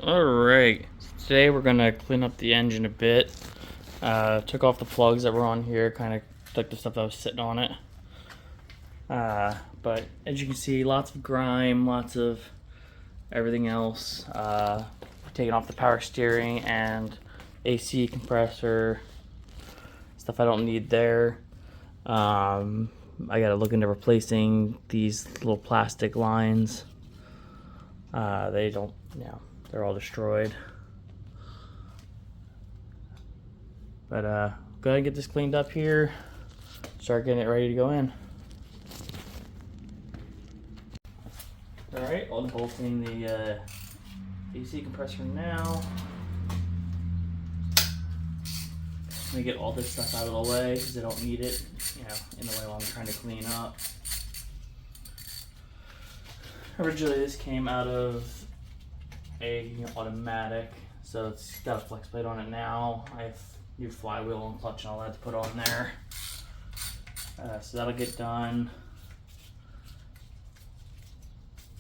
Alright, today we're gonna clean up the engine a bit. Took off the plugs that were on here, kind of took the stuff that was sitting on it. But as you can see, lots of grime, lots of everything else. Taking off the power steering and AC compressor, stuff I don't need there. I gotta look into replacing these little plastic lines. They don't, they're all destroyed. But go ahead and get this cleaned up here. Start getting it ready to go in. Alright, unbolting the AC compressor now. Let me get all this stuff out of the way because I don't need it, in the way while I'm trying to clean up. Originally, this came out of a automatic, so it's got a flex plate on it now. I have new flywheel and clutch and all that to put on there. So that'll get done.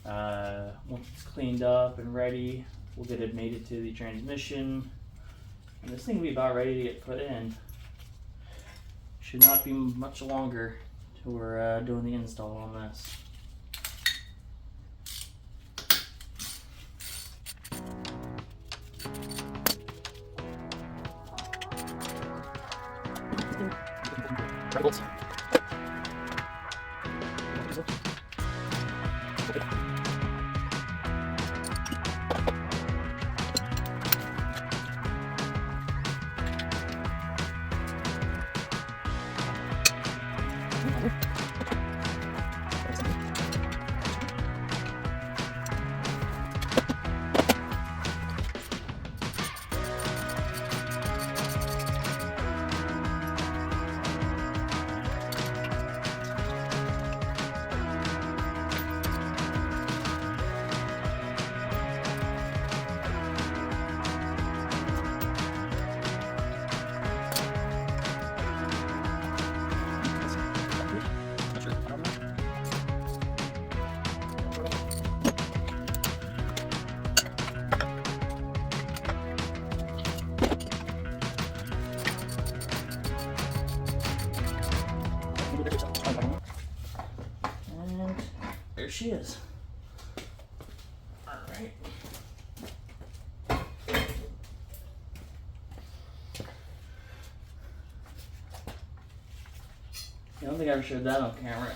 Once it's cleaned up and ready, we'll get it mated to the transmission. And this thing will be about ready to get put in. Should not be much longer till we're doing the install on this. Rebels. And there she is. Alright. I don't think I ever showed that on camera.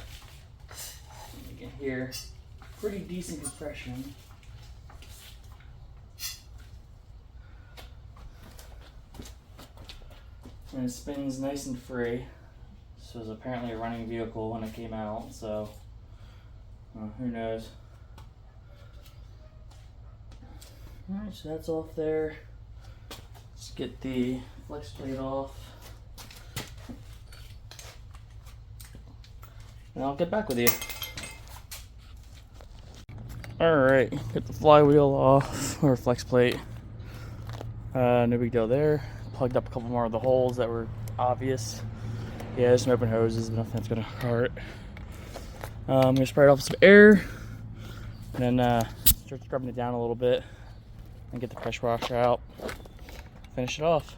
You can hear pretty decent compression. And it spins nice and free. This was apparently a running vehicle when it came out, so who knows. Alright, so that's off there. Let's get the flex plate off. And I'll get back with you. Alright, get the flywheel off, or flex plate. No big deal there. Plugged up a couple more of the holes that were obvious. Yeah, there's some open hoses, but nothing that's gonna hurt. I'm gonna spray it off with some air, and then start scrubbing it down a little bit, and get the pressure washer out. Finish it off.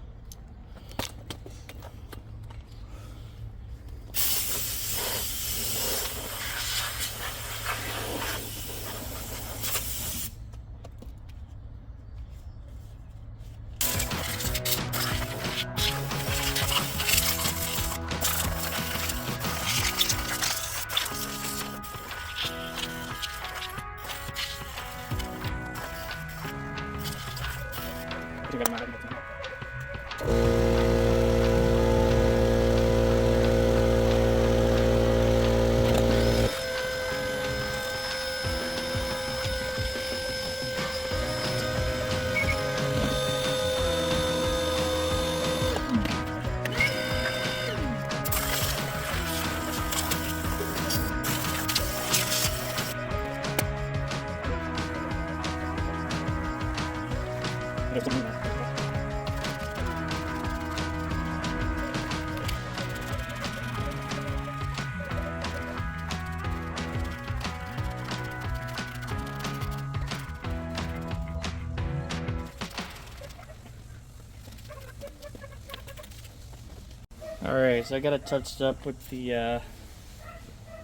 Alright, so I got it touched up with the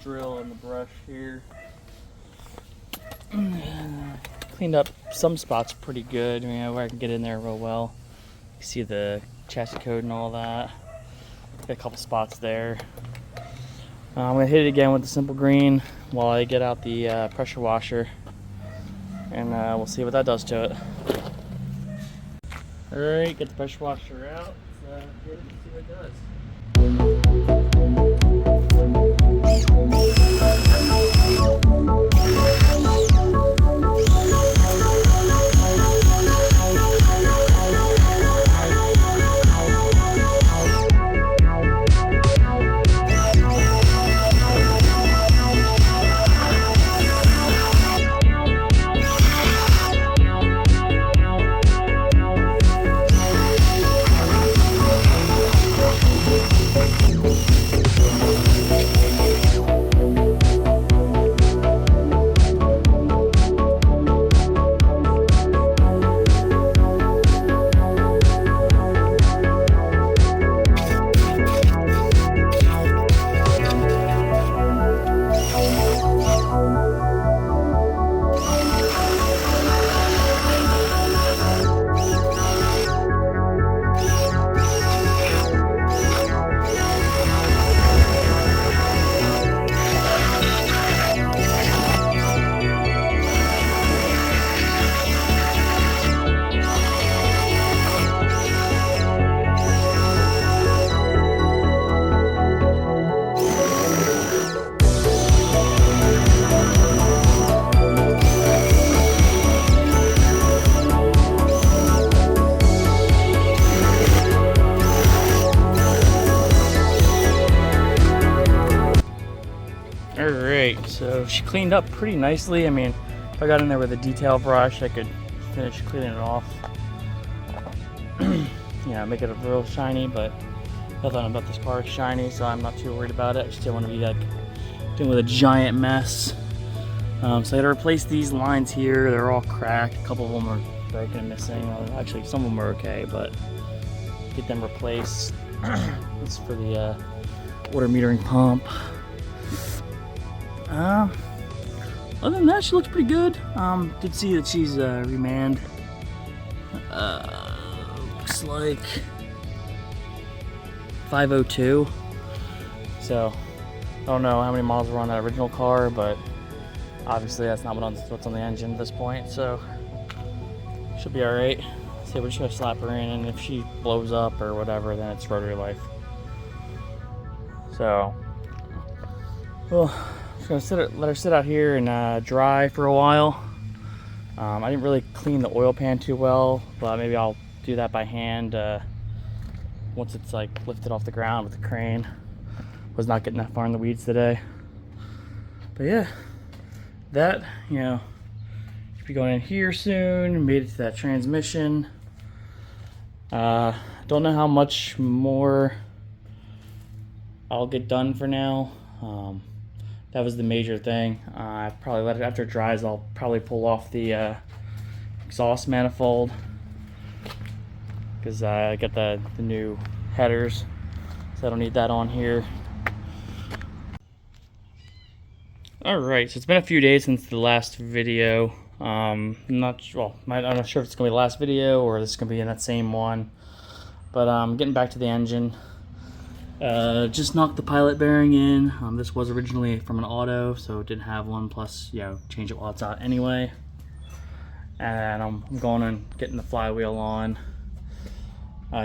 drill and the brush here. Cleaned up some spots pretty good, you know, where I can get in there real well. You see the chassis code and all that. Got a couple spots there. I'm going to hit it again with the simple green while I get out the pressure washer, and we'll see what that does to it. Alright, get the pressure washer out. Let's get it and see what it does. Alright, so she cleaned up pretty nicely. I mean, if I got in there with a detail brush, I could finish cleaning it off. Yeah, make it real shiny, but nothing about this car is shiny, so I'm not too worried about it. I just didn't want to be like dealing with a giant mess. So I had to replace these lines here. They're all cracked. A couple of them are broken and missing. Actually, some of them are okay, but get them replaced. This is for the water metering pump. Other than that, she looks pretty good. Did see that she's remanned. Looks like 502. So I don't know how many miles were on that original car, but obviously that's not what's on the engine at this point. So she'll be all right. So we're just gonna slap her in, and if she blows up or whatever, then it's rotary life. So, well. Just gonna let her sit out here and dry for a while. I didn't really clean the oil pan too well, but maybe I'll do that by hand once it's like lifted off the ground with the crane. Was not getting that far in the weeds today. But yeah, that, you know, should be going in here soon. Made it to that transmission. Don't know how much more I'll get done for now. That was the major thing. I probably let it, after it dries, I'll probably pull off the exhaust manifold, because I got the new headers, so I don't need that on here. Alright, so it's been a few days since the last video. I'm not sure if it's going to be the last video or this is going to be in that same one. But I'm getting back to the engine. Just knocked the pilot bearing in. This was originally from an auto, so it didn't have one, plus, you know, change it while it's out anyway. And I'm going and getting the flywheel on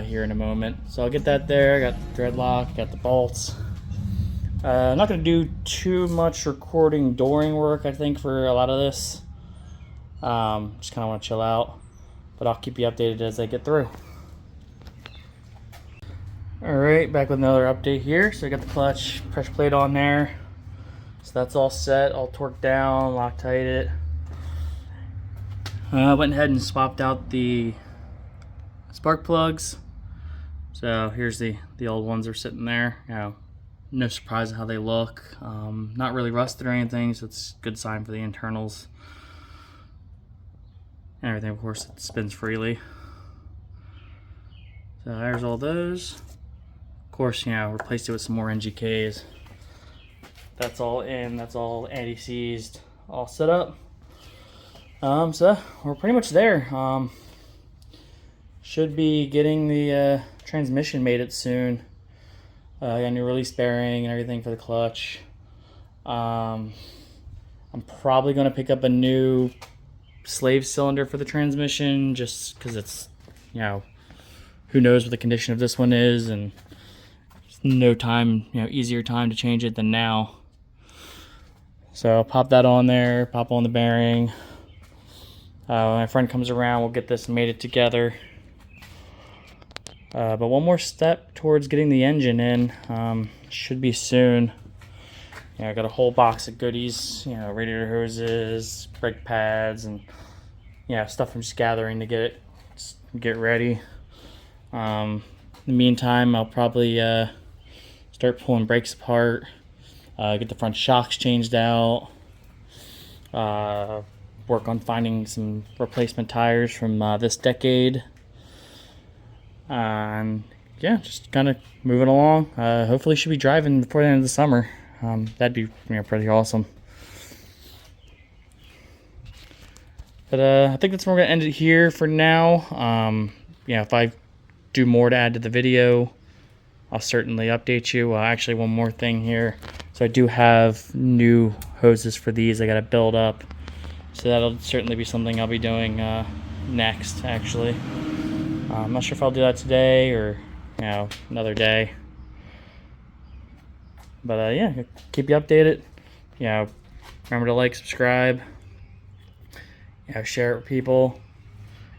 here in a moment. So I'll get that there. I got the thread lock, got the bolts. I'm not going to do too much recording during work, I think, for a lot of this. Just kind of want to chill out, but I'll keep you updated as I get through. Alright, back with another update here. So I got the clutch pressure plate on there. So that's all set, all torqued down, Loctite it. I went ahead and swapped out the spark plugs. So here's the old ones are sitting there. You know, no surprise at how they look. Not really rusted or anything, so it's a good sign for the internals. And everything, of course, it spins freely. So there's all those. course, replaced it with some more NGKs. That's all in, that's all anti-seized, all set up. So we're pretty much there. Should be getting the transmission mated soon. Got a new release bearing and everything for the clutch. I'm probably going to pick up a new slave cylinder for the transmission, just because it's, who knows what the condition of this one is, and no time, easier time to change it than now. So I'll pop that on there, pop on the bearing. When my friend comes around, we'll get this mated together. But one more step towards getting the engine in. Should be soon. I got a whole box of goodies, radiator hoses, brake pads, and stuff I'm just gathering to get ready. In the meantime, I'll probably start pulling brakes apart, get the front shocks changed out, work on finding some replacement tires from this decade, and just kind of moving along. Hopefully should be driving before the end of the summer. That'd be pretty awesome. But I think that's where we're gonna end it here for now. If I do more to add to the video, I'll certainly update you. Actually, one more thing here. So I do have new hoses for these I gotta build up. So that'll certainly be something I'll be doing next, actually. I'm not sure if I'll do that today or another day. But keep you updated. Remember to like, subscribe, share it with people.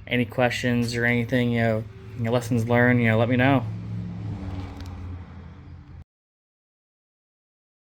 Any questions or anything, lessons learned, let me know.